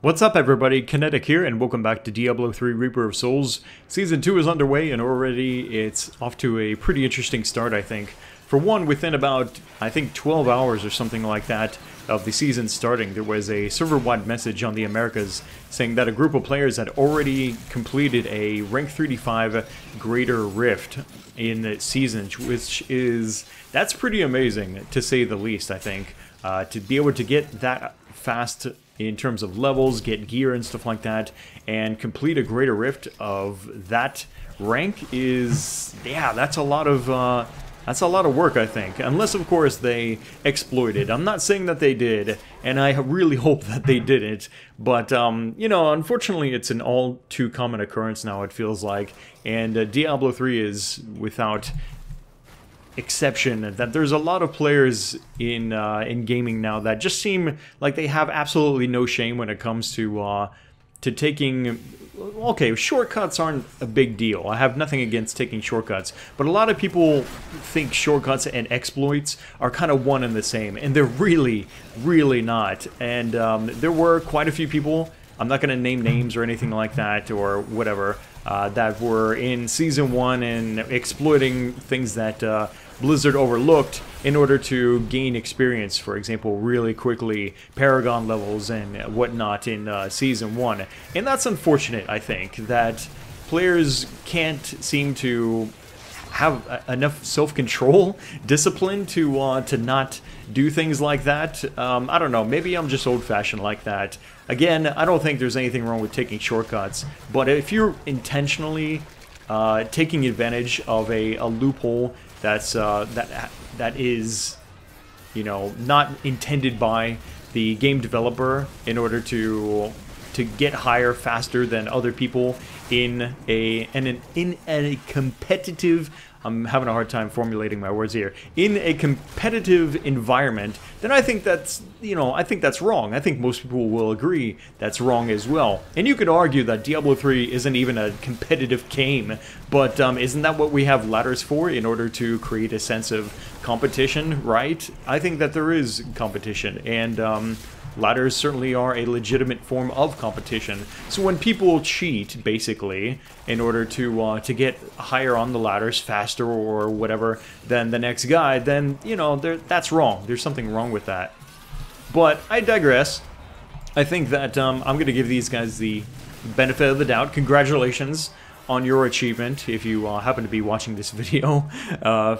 What's up everybody, Kinetic here, and welcome back to Diablo 3 Reaper of Souls. Season 2 is underway, and already it's off to a pretty interesting start, I think. For one, within about, I think 12 hours or something like that of the season starting, there was a server-wide message on the Americas saying that a group of players had already completed a rank 35 Greater Rift in the season, which is, that's pretty amazing to say the least, I think. To be able to get that fast in terms of levels, get gear and stuff like that, and complete a Greater Rift of that rank is, yeah, that's a lot of work, I think. Unless, of course, they exploited. I'm not saying that they did, and I really hope that they didn't. But, you know, unfortunately, it's an all too common occurrence now, it feels like. And Diablo 3 is without exception that there's a lot of players in gaming now that just seem like they have absolutely no shame when it comes to taking. Okay, shortcuts aren't a big deal. I have nothing against taking shortcuts, but a lot of people think shortcuts and exploits are kind of one and the same, and they're really, really not. And there were quite a few people, I'm not going to name names or anything like that or whatever, that were in Season 1 and exploiting things that Blizzard overlooked in order to gain experience, for example, really quickly, Paragon levels and whatnot in Season 1. And that's unfortunate, I think, that players can't seem to have enough self-control, discipline to not do things like that. I don't know, maybe I'm just old-fashioned like that. Again, I don't think there's anything wrong with taking shortcuts, but if you're intentionally taking advantage of a loophole that's that is, you know, not intended by the game developer in order to get higher faster than other people in a competitive, I'm having a hard time formulating my words here, in a competitive environment, then I think that's, you know, I think that's wrong. I think most people will agree that's wrong as well. And you could argue that Diablo 3 isn't even a competitive game, but isn't that what we have ladders for, in order to create a sense of competition, right? I think that there is competition, and ladders certainly are a legitimate form of competition. So when people cheat, basically, in order to get higher on the ladders faster or whatever than the next guy, then, you know, that's wrong. There's something wrong with that. But I digress. I think that I'm going to give these guys the benefit of the doubt. Congratulations on your achievement, if you happen to be watching this video,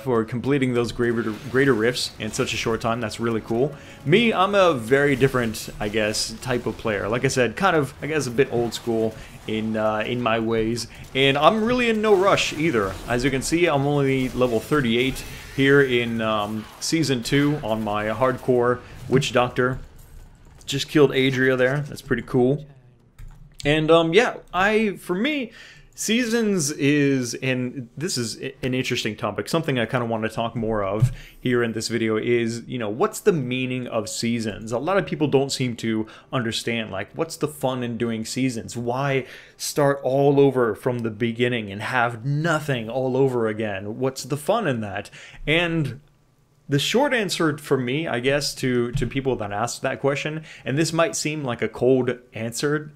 for completing those greater rifts in such a short time. That's really cool. Me, I'm a very different, I guess, type of player. Like I said, kind of, I guess, a bit old school in my ways, and I'm really in no rush either. As you can see, I'm only level 38 here in Season 2 on my hardcore Witch Doctor. Just killed Adria there. That's pretty cool. And yeah, for me, Seasons is, and this is an interesting topic, something I kind of want to talk more of here in this video is, you know, what's the meaning of seasons? A lot of people don't seem to understand, like, what's the fun in doing seasons? Why start all over from the beginning and have nothing all over again? What's the fun in that? And the short answer for me, I guess, to people that ask that question, and this might seem like a cold answer,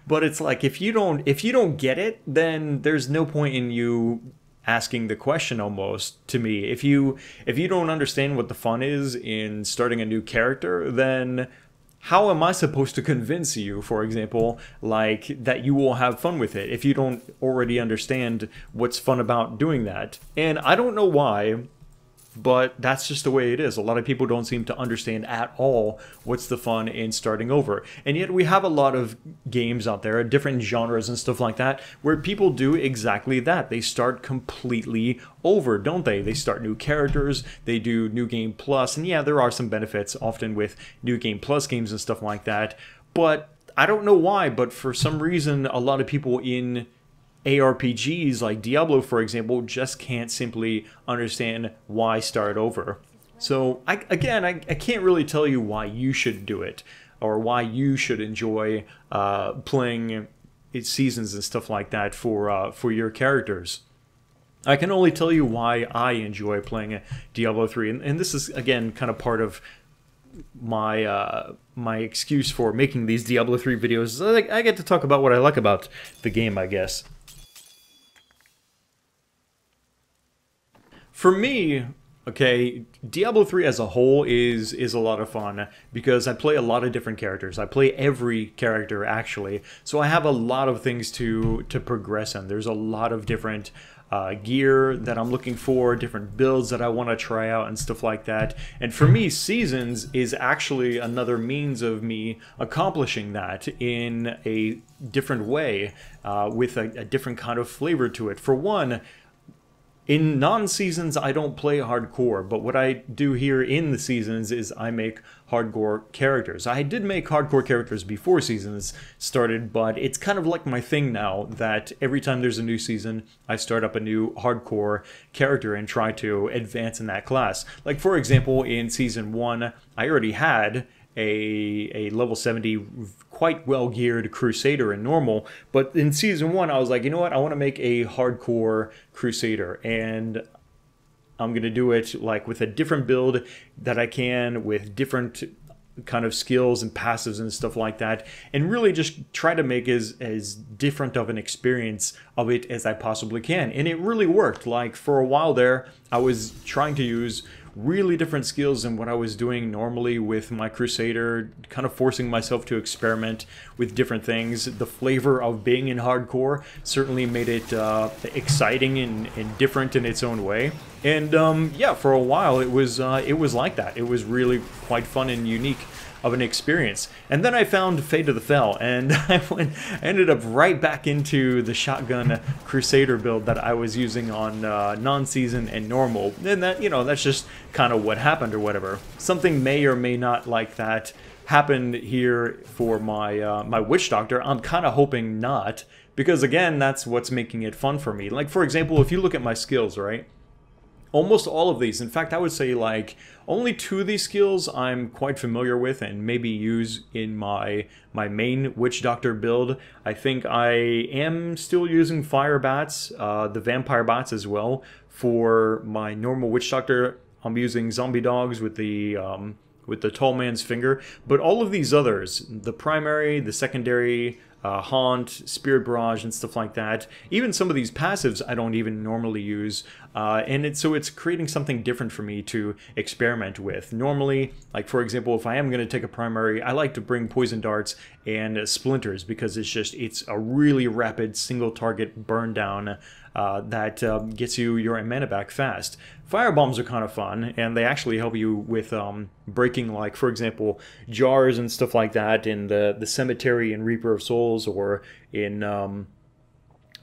but it's like, if you don't get it, then there's no point in you asking the question, almost, to me. If you don't understand what the fun is in starting a new character, then how am I supposed to convince you, for example, like, that you will have fun with it if you don't already understand what's fun about doing that? And I don't know why, but that's just the way it is. A lot of people don't seem to understand at all what's the fun in starting over. And yet we have a lot of games out there, different genres and stuff like that, where people do exactly that. They start completely over, don't they? They start new characters, they do New Game Plus, and yeah, there are some benefits often with New Game Plus games and stuff like that. But I don't know why, but for some reason, a lot of people in ARPGs like Diablo, for example, just can't simply understand why start over. So I can't really tell you why you should do it, or why you should enjoy playing seasons and stuff like that for your characters. I can only tell you why I enjoy playing Diablo 3, and this is, again, kind of part of my excuse for making these Diablo 3 videos. I get to talk about what I like about the game, I guess. For me, okay, Diablo 3 as a whole is a lot of fun because I play a lot of different characters. I play every character, actually, so I have a lot of things to progress in. There's a lot of different gear that I'm looking for, different builds that I want to try out and stuff like that. And for me, Seasons is actually another means of me accomplishing that in a different way, with a different kind of flavor to it. For one, in non-seasons, I don't play hardcore, but what I do here in the seasons is I make hardcore characters. I did make hardcore characters before seasons started, but it's kind of like my thing now that every time there's a new season, I start up a new hardcore character and try to advance in that class. Like, for example, in Season 1, I already had a level 70 quite well geared Crusader in normal, but in Season 1 I was like, you know what, I want to make a hardcore Crusader, and I'm gonna do it like with a different build that I can, with different kind of skills and passives and stuff like that, and really just try to make as different of an experience of it as I possibly can. And it really worked. Like, for a while there, I was trying to use really different skills than what I was doing normally with my Crusader, kind of forcing myself to experiment with different things. The flavor of being in hardcore certainly made it exciting and different in its own way. And yeah, for a while it was like that. It was really quite fun and unique of an experience. And then I found Fate of the Fell, and I ended up right back into the shotgun Crusader build that I was using on non-season and normal. And that, you know, that's just kind of what happened or whatever. Something may or may not like that happened here for my my Witch Doctor. I'm kind of hoping not, because again, that's what's making it fun for me. Like, for example, if you look at my skills, right? Almost all of these, in fact, I would say like only 2 of these skills I'm quite familiar with and maybe use in my main Witch Doctor build. I think I am still using Fire Bats, the Vampire Bats as well. For my normal Witch Doctor, I'm using Zombie Dogs with the Tall Man's Finger. But all of these others, the primary, the secondary, Haunt, Spirit Barrage, and stuff like that. Even some of these passives I don't even normally use, and so it's creating something different for me to experiment with. Normally, like for example, if I am going to take a primary, I like to bring Poison Darts and Splinters, because it's a really rapid single target burn down that gets you your mana back fast. Firebombs are kind of fun, and they actually help you with breaking, like, for example, jars and stuff like that in the Cemetery in Reaper of Souls, or in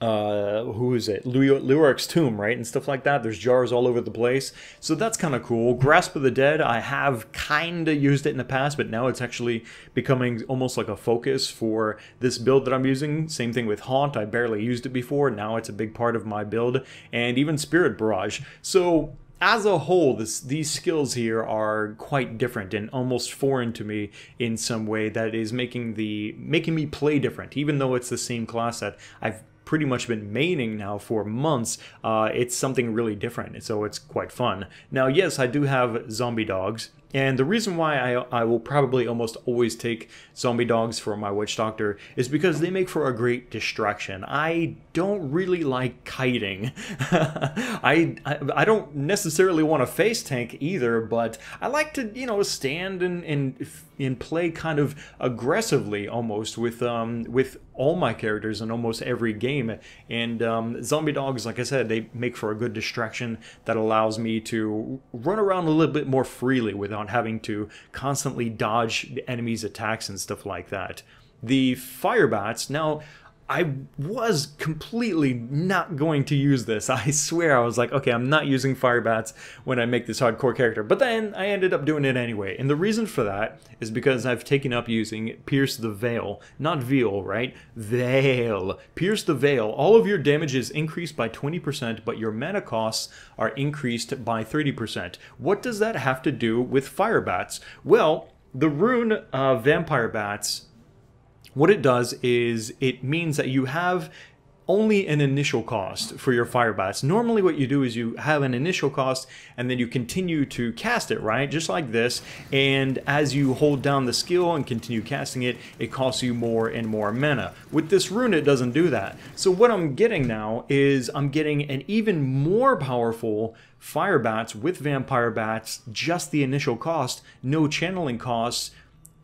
who is it? Luaric's Tomb, right? And stuff like that. There's jars all over the place. So that's kind of cool. Grasp of the Dead, I have kind of used it in the past, but now it's actually becoming almost like a focus for this build that I'm using. Same thing with Haunt. I barely used it before. Now it's a big part of my build. And even Spirit Barrage. So as a whole, these skills here are quite different and almost foreign to me in some way that is making me play different. Even though it's the same class that I've pretty much been maining now for months, it's something really different, so it's quite fun. Now, yes, I do have Zombie Dogs, and the reason why I will probably almost always take Zombie Dogs for my Witch Doctor is because they make for a great distraction. I don't really like kiting. I don't necessarily want to face tank either, but I like to, you know, stand and play kind of aggressively almost with all my characters in almost every game. And Zombie Dogs, like I said, they make for a good distraction that allows me to run around a little bit more freely without having to constantly dodge the enemy's attacks and stuff like that. The Fire Bats, now, I was completely not going to use this. I swear, I was like, okay, I'm not using Fire Bats when I make this hardcore character. But then I ended up doing it anyway. And the reason for that is because I've taken up using Pierce the Veil. Not Veil, right? Veil. Pierce the Veil. All of your damage is increased by 20%, but your mana costs are increased by 30%. What does that have to do with Fire Bats? Well, the rune Vampire Bats, what it does is it means that you have only an initial cost for your fire bats. Normally what you do is you have an initial cost and then you continue to cast it, right? Just like this. And as you hold down the skill and continue casting it, it costs you more and more mana. With this rune, it doesn't do that. So what I'm getting now is I'm getting an even more powerful fire bats with vampire bats, just the initial cost, no channeling costs,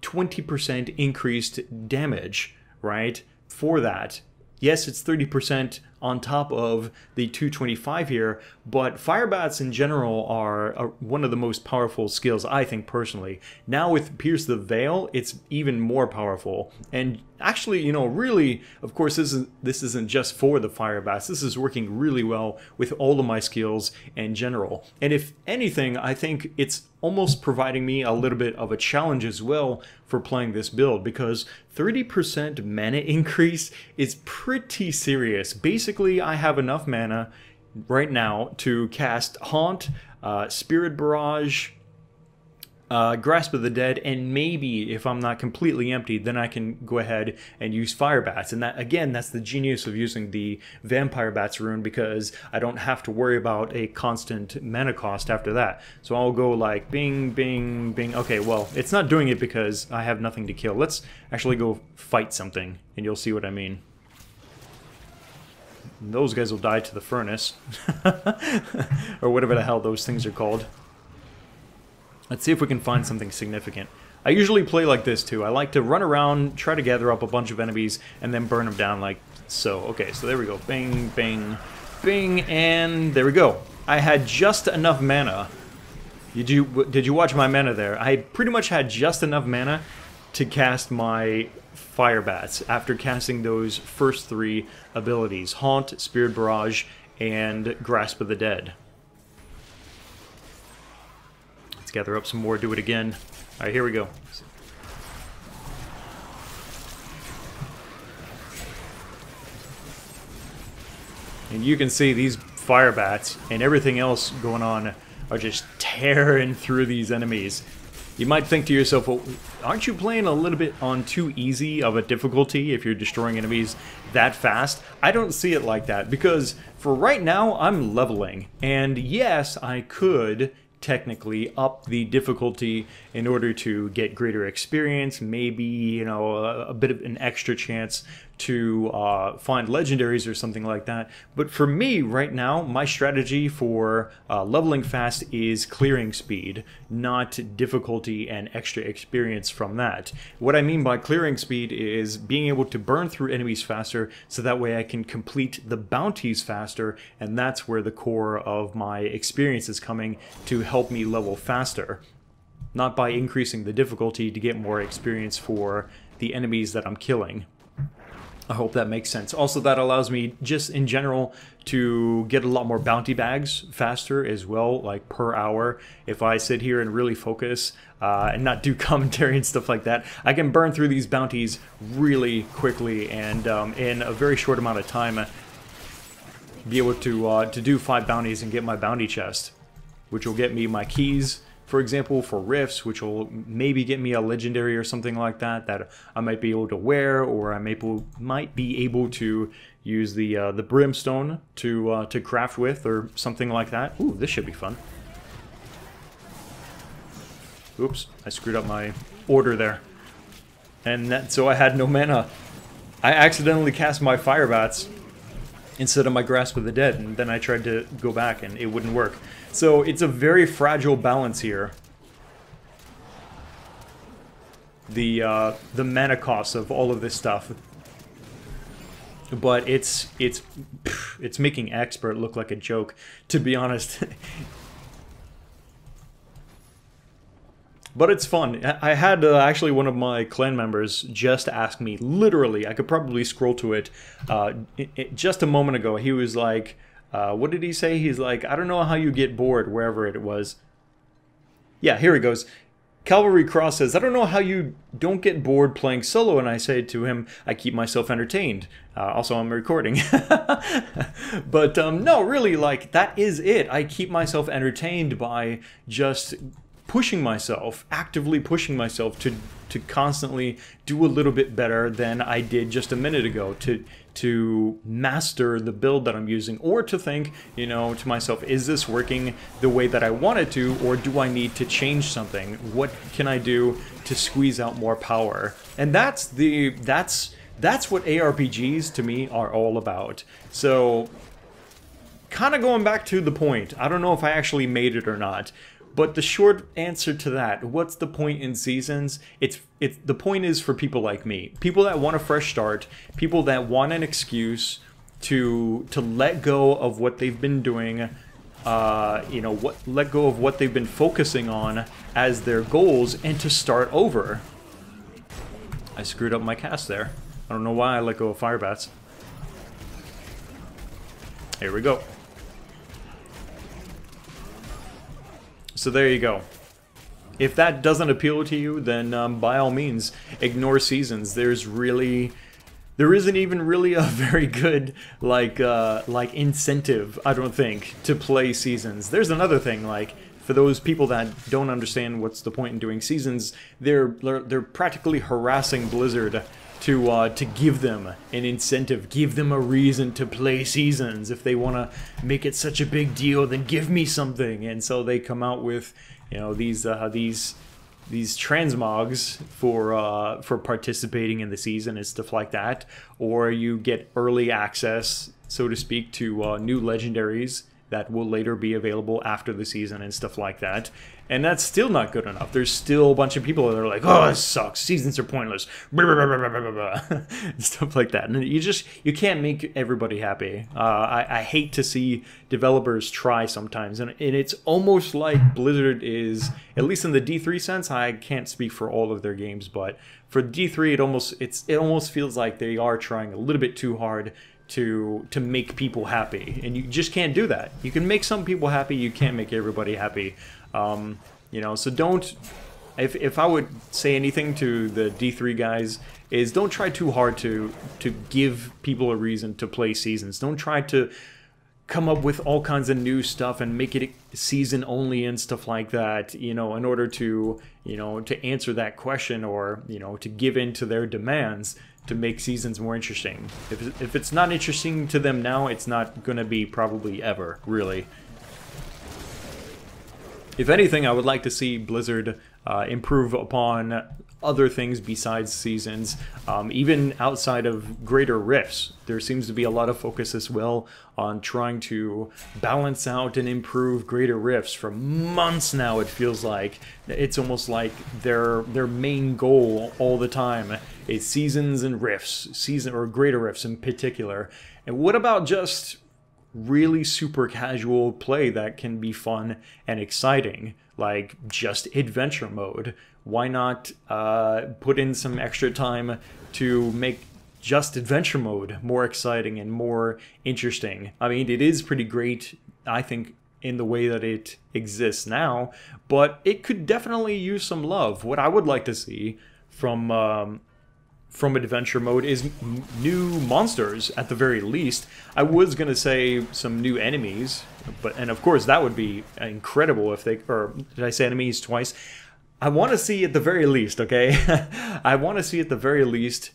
20% increased damage, right? For that. Yes, it's 30% on top of the 225 here, but fire bats in general are one of the most powerful skills, I think, personally. Now with Pierce the Veil, it's even more powerful. And actually, you know, really, of course, this isn't just for the fire bats. This is working really well with all of my skills in general. And if anything, I think it's almost providing me a little bit of a challenge as well for playing this build, because 30% mana increase is pretty serious. Basically, I have enough mana right now to cast Haunt, Spirit Barrage, Grasp of the Dead, and maybe if I'm not completely empty, then I can go ahead and use Fire Bats. And that, again, that's the genius of using the Vampire Bats rune, because I don't have to worry about a constant mana cost after that. So I'll go like bing, bing, bing. Okay, well, it's not doing it because I have nothing to kill. Let's actually go fight something, and you'll see what I mean. Those guys will die to the furnace. Or whatever the hell those things are called. Let's see if we can find something significant. I usually play like this too. I like to run around, try to gather up a bunch of enemies, and then burn them down like so. Okay, so there we go. Bing, bing, bing, and there we go. I had just enough mana. Did you watch my mana there? I pretty much had just enough mana to cast my fire bats after casting those first three abilities: Haunt, Spirit Barrage, and Grasp of the Dead. Let's gather up some more, do it again. Alright, here we go. And you can see these fire bats and everything else going on are just tearing through these enemies. You might think to yourself, well, aren't you playing a little bit on too easy of a difficulty if you're destroying enemies that fast? I don't see it like that, because for right now, I'm leveling. And yes, I could technically up the difficulty in order to get greater experience, maybe, you know, a bit of an extra chance to find legendaries or something like that. But for me right now, my strategy for leveling fast is clearing speed, not difficulty and extra experience from that. What I mean by clearing speed is being able to burn through enemies faster, so that way I can complete the bounties faster, and that's where the core of my experience is coming to help me level faster. Not by increasing the difficulty to get more experience for the enemies that I'm killing. I hope that makes sense. Also, that allows me, just in general, to get a lot more bounty bags faster as well, like per hour. If I sit here and really focus and not do commentary and stuff like that, I can burn through these bounties really quickly and in a very short amount of time be able to do 5 bounties and get my bounty chest, which will get me my keys, for example, for rifts, which will maybe get me a legendary or something like that, that I might be able to wear, or I might be able to use the brimstone to craft with, or something like that. Ooh, this should be fun. Oops, I screwed up my order there. And so I had no mana. I accidentally cast my fire bats instead of my Grasp of the Dead, and then I tried to go back and it wouldn't work. So it's a very fragile balance here. The mana cost of all of this stuff. But it's making Expert look like a joke, to be honest. But it's fun. I had actually one of my clan members just ask me, literally, I could probably scroll to it, just a moment ago. He was like, what did he say? He's like, I don't know how you get bored, wherever it was. Yeah, here he goes. Calvary Cross says, I don't know how you don't get bored playing solo. And I say to him, I keep myself entertained. Also, I'm recording. But no, really, like, that is it. I keep myself entertained by just pushing myself, actively pushing myself to constantly do a little bit better than I did just a minute ago, to master the build that I'm using, or to think, you know, to myself, is this working the way that I want it to, or do I need to change something? What can I do to squeeze out more power? And that's what ARPGs to me are all about. So, kind of going back to the point, I don't know if I actually made it or not, but the short answer to that, what's the point in seasons? The point is for people like me, people that want a fresh start, people that want an excuse to let go of what they've been doing, you know, let go of what they've been focusing on as their goals, and to start over. I screwed up my cast there. I don't know why I let go of fire bats. Here we go. So there you go. If that doesn't appeal to you, then by all means, ignore seasons. There isn't even really a very good like incentive, I don't think, to play seasons. There's another thing, like, for those people that don't understand what's the point in doing seasons, they're practically harassing Blizzard to give them an incentive, give them a reason to play seasons. If they want to make it such a big deal, then give me something. And so they come out with, you know, these transmogs for participating in the season and stuff like that. Or you get early access, so to speak, to new legendaries that will later be available after the season and stuff like that. And that's still not good enough. There's still a bunch of people that are like, oh, this sucks, seasons are pointless, blah, blah, blah, blah, blah, blah, blah. Stuff like that. And you can't make everybody happy. I hate to see developers try sometimes, and it's almost like Blizzard is, at least in the D3 sense, I can't speak for all of their games, but for D3 it almost feels like they are trying a little bit too hard to make people happy, and you just can't do that. You can make some people happy, you can't make everybody happy. You know, so don't, if I would say anything to the D3 guys, is don't try too hard to give people a reason to play seasons. Don't try to come up with all kinds of new stuff and make it season only and stuff like that, you know, in order to, you know, to answer that question, or, you know, to give in to their demands to make seasons more interesting. If it's not interesting to them now, it's not going to be probably ever, really. If anything, I would like to see Blizzard improve upon other things besides seasons, even outside of greater rifts. There seems to be a lot of focus as well on trying to balance out and improve greater rifts. For months now, it feels like it's almost like their main goal all the time is seasons and rifts, or greater rifts in particular. And what about just really super casual play that can be fun and exciting, like just adventure mode? Why not put in some extra time to make just adventure mode more exciting and more interesting? I mean, it is pretty great, I think, in the way that it exists now, but it could definitely use some love. What I would like to see from adventure mode is new monsters, at the very least. I was going to say some new enemies, and of course that would be incredible if they, or did I say enemies twice? I want to see at the very least, okay? I want to see at the very least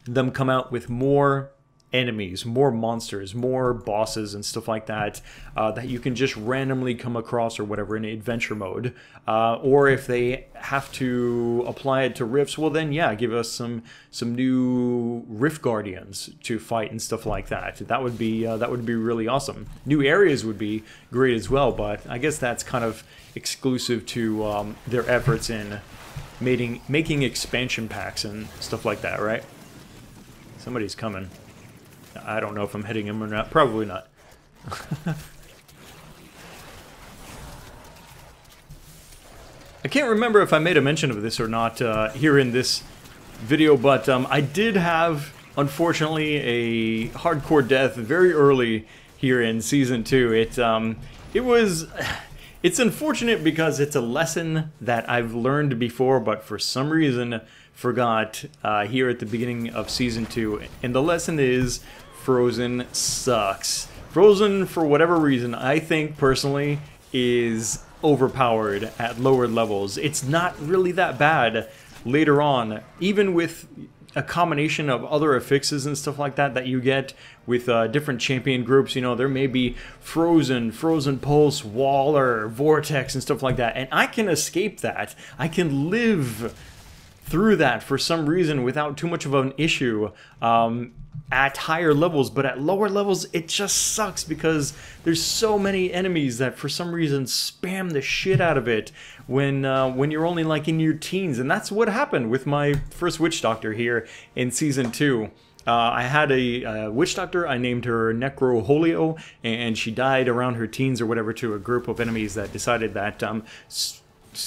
them come out with more enemies, more monsters, more bosses and stuff like that, that you can just randomly come across or whatever in adventure mode. Or if they have to apply it to rifts, well then yeah, give us some new rift guardians to fight and stuff like that. That would be really awesome. New areas would be great as well, but I guess that's kind of exclusive to their efforts in making expansion packs and stuff like that, right? Somebody's coming. I don't know if I'm hitting him or not. Probably not. I can't remember if I made a mention of this or not here in this video, but I did have, unfortunately, a hardcore death very early here in Season 2. It's unfortunate because it's a lesson that I've learned before, but for some reason forgot here at the beginning of Season 2. And the lesson is, Frozen sucks. Frozen, for whatever reason, I think personally is overpowered at lower levels. It's not really that bad later on, even with a combination of other affixes and stuff like that that you get with different champion groups. You know, there may be Frozen Pulse, Waller, Vortex, and stuff like that, and I can escape that. I can live through that for some reason without too much of an issue at higher levels, but at lower levels it just sucks because there's so many enemies that for some reason spam the shit out of it when you're only like in your teens. And that's what happened with my first witch doctor here in season 2. I had a witch doctor. I named her Necro Holio, and she died around her teens or whatever to a group of enemies that decided that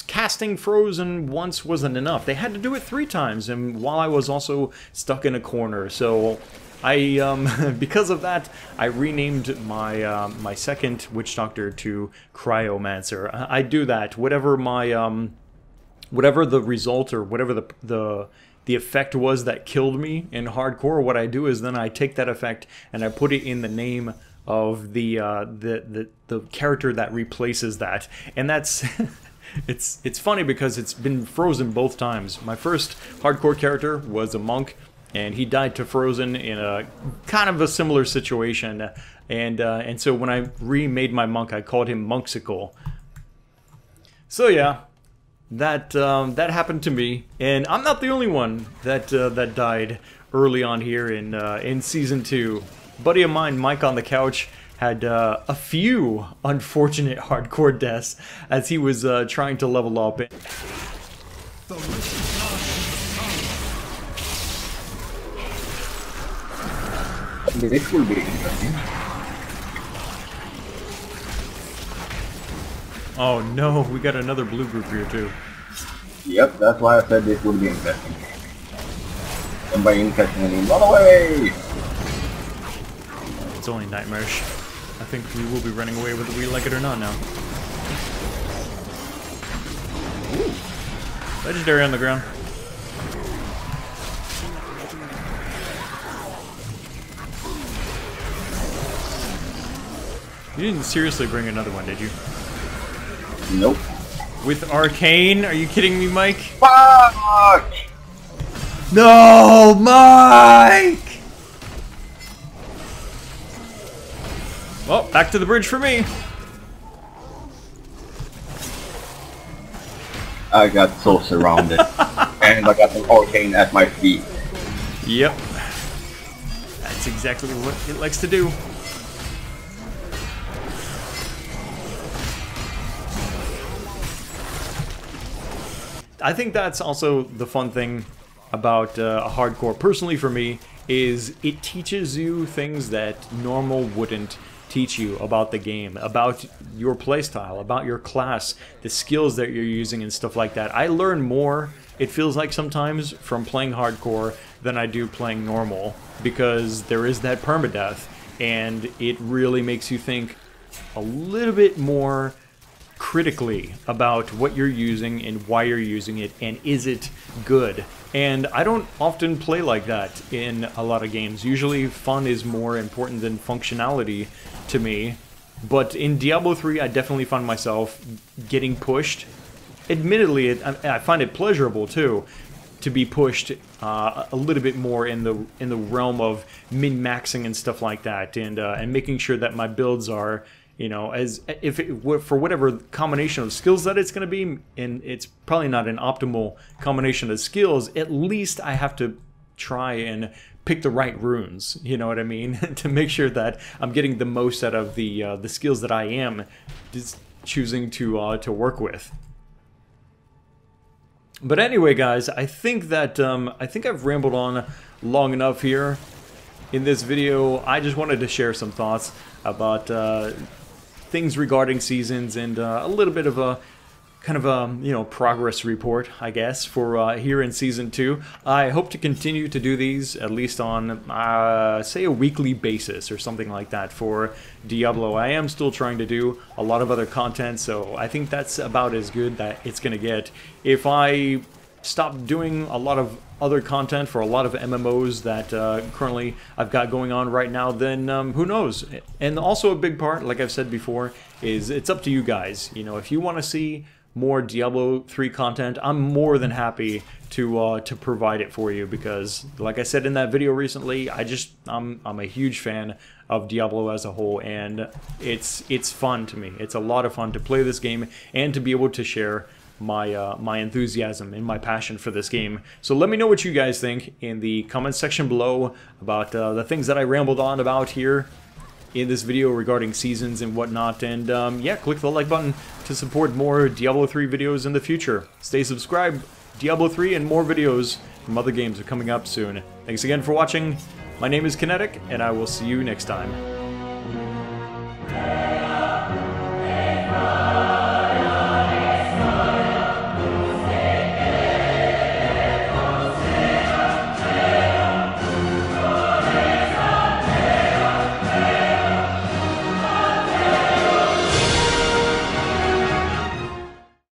casting Frozen once wasn't enough. They had to do it 3 times, and while I was also stuck in a corner. So I, because of that, I renamed my my second witch doctor to Cryomancer. I do that. Whatever my whatever the result or whatever the effect was that killed me in hardcore, what I do is then I take that effect and I put it in the name of the character that replaces that, and that's. It's funny because it's been Frozen both times. My first hardcore character was a monk, and he died to Frozen in a kind of a similar situation. And so when I remade my monk, I called him Monksicle. So yeah, that happened to me, and I'm not the only one that that died early on here in season 2. Buddy of mine, Mike on the couch, had a few unfortunate hardcore deaths as he was trying to level up. This will be interesting. Oh no, we got another blue group here too. Yep, that's why I said this would be interesting. And by interesting I mean run away! It's only nightmarish. I think we will be running away whether we like it or not now. Ooh. Legendary on the ground. You didn't seriously bring another one, did you? Nope. With Arcane? Are you kidding me, Mike? Fuck! No, Mike! Well, back to the bridge for me. I got so surrounded. And I got an arcane at my feet. Yep. That's exactly what it likes to do. I think that's also the fun thing about hardcore, personally for me, is it teaches you things that normal wouldn't teach you about the game, about your playstyle, about your class, the skills that you're using and stuff like that. I learn more, it feels like sometimes, from playing hardcore than I do playing normal, because there is that permadeath, and it really makes you think a little bit more critically about what you're using and why you're using it, and is it good. And I don't often play like that in a lot of games. Usually fun is more important than functionality to me. But in Diablo 3, I definitely find myself getting pushed. Admittedly, I find it pleasurable too, to be pushed a little bit more in the realm of min-maxing and stuff like that, and making sure that my builds are, you know, as if it, for whatever combination of skills that it's going to be, and it's probably not an optimal combination of skills, at least I have to try and pick the right runes, you know what I mean, to make sure that I'm getting the most out of the skills that I am just choosing to work with. But anyway, guys, I think that I think I've rambled on long enough here in this video. I just wanted to share some thoughts about things regarding seasons, and a little bit of a kind of a, you know, progress report, I guess, for here in Season 2. I hope to continue to do these at least on, say, a weekly basis or something like that for Diablo. I am still trying to do a lot of other content, so I think that's about as good that it's going to get. If I stop doing a lot of other content for a lot of MMOs that currently I've got going on right now, then who knows? And also a big part, like I've said before, is it's up to you guys. You know, if you want to see more Diablo 3 content, I'm more than happy to provide it for you, because like I said in that video recently, I'm a huge fan of Diablo as a whole, and it's fun to me. It's a lot of fun to play this game and to be able to share my enthusiasm and my passion for this game. So let me know what you guys think in the comments section below about the things that I rambled on about here in this video regarding seasons and whatnot, and yeah, click the like button to support more Diablo 3 videos in the future. Stay subscribed. Diablo 3 and more videos from other games are coming up soon. Thanks again for watching. My name is Kinetic, and I will see you next time.